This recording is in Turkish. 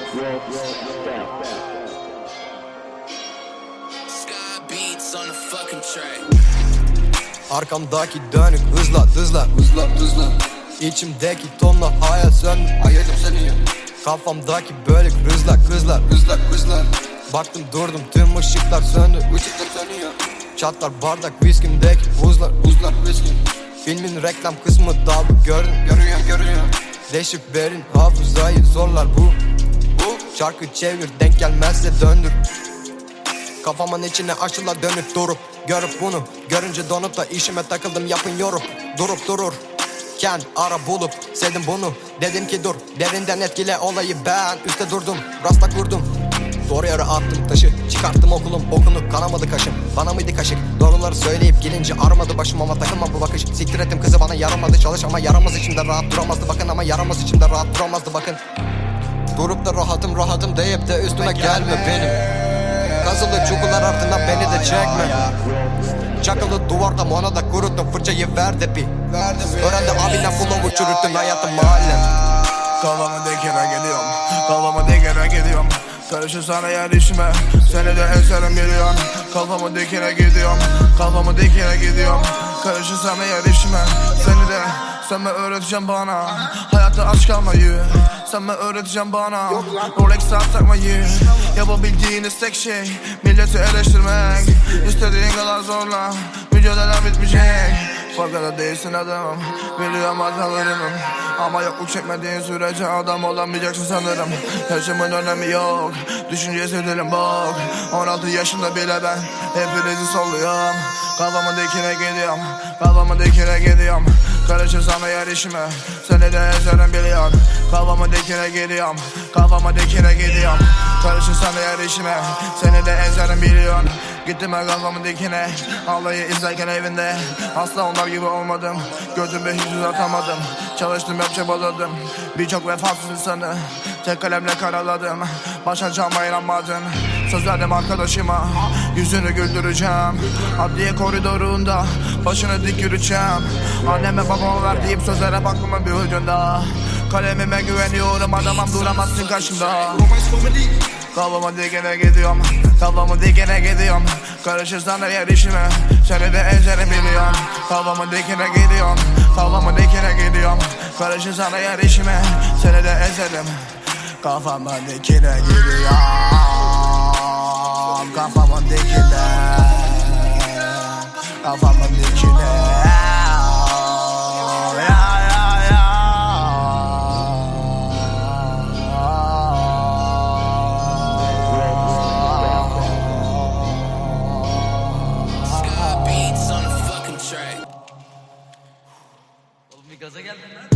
Sky beats on the fucking track. Arkamdaki dönük hızla hızla İçimdeki tonla hayat söndü. Hayalim seni. Kafamdaki bölük hızla kızlar. Baktım durdum tüm ışıklar söndü. Işıklar sönüyor. Çatlar bardak viskimdeki buzlar. Whisky. Filmin reklam kısmı daha bu gördüm. Görünüyor. Deşip verin hafızayı zorlar bu. Şarkı çevir denk gelmezse döndür. Kafamın içine aşıla dönüp durup görüp bunu görünce donup da işime takıldım yapın yorum. Durup dururken ara bulup sevdim bunu. Dedim ki dur derinden etkile olayı ben üstte durdum rasta kurdum. Doğru yere attım taşı çıkarttım okulum okunu kanamadı kaşım. Bana mıydı kaşık doğruları söyleyip gelince armadı başım ama takılma bu bakış. Siktir ettim kızı bana yaramadı çalış ama yaramaz içimde rahat duramazdı bakın ama yaramaz içimde rahat duramazdı bakın. Durup da rahatım deyip de üstüme gelme benim. Kazılı çukurlar ardından beni de çekme. Çakılı duvarda ona da kuruttum fırçayı ver de bir. Öğrendi abine flow'u çürüttün hayatım mahallem. Kafamı dikene gidiyorum. Karışır sana yer işime. Seni de ezerim biliyorsun. Kafamı dikene gidiyorum. Karışır sana yer işime. Seni de sen mi öğreteceksin bana hayatta aç kalmayı. Sen mi öğreteceksin bana Rolex saat takmayı. Yapabildiğiniz tek şey milleti eleştirmek. İstediğin kadar zorla mücadelen bitmeyecek. Farkında değilsin adamım. Biliyorum hatalarımım ama yokluk çekmediğin sürece adam olamayacaksın sanırım. Yaşımın önemi yok. Düşüncesi dilim bok. 16 yaşında bile ben hepinizi solluyorum. Kafamı dikine gidiyorum. Karışır sana yer işime. Seni de ezerim biliyorsun. Kafamı dikine gidiyorum. Karışır sana yer işime. Seni de ezerim biliyorsun. Gittim ben kafamı dikine. Halayı izlerken evinde asla onlar gibi olmadım. Gördüğümü hiç uzatamadım. Çalıştım hep çabaladım. Birçok vefasız insanı tek kalemle karaladım. Başaracağıma inanmadın. Söz verdim arkadaşıma yüzünü güldüreceğim. Adliye koridorunda başını dik yürüyeceğim. Anneme babama verdiğim sözler hep aklımın bir ucunda. Kalemime güveniyorum adamım duramazsın karşımda. Kafamı dikene gidiyorum. Karışır sana yer işime. Seni de ezerim biliyorsun. Kafamı dikene gidiyorum. Karışır sana yer işime. Seni de ezerim. Kafamı dikene gidiyorum. Kafamı dikene. Sky beats on the fucking track. Oğlum bir gaza geldin lan.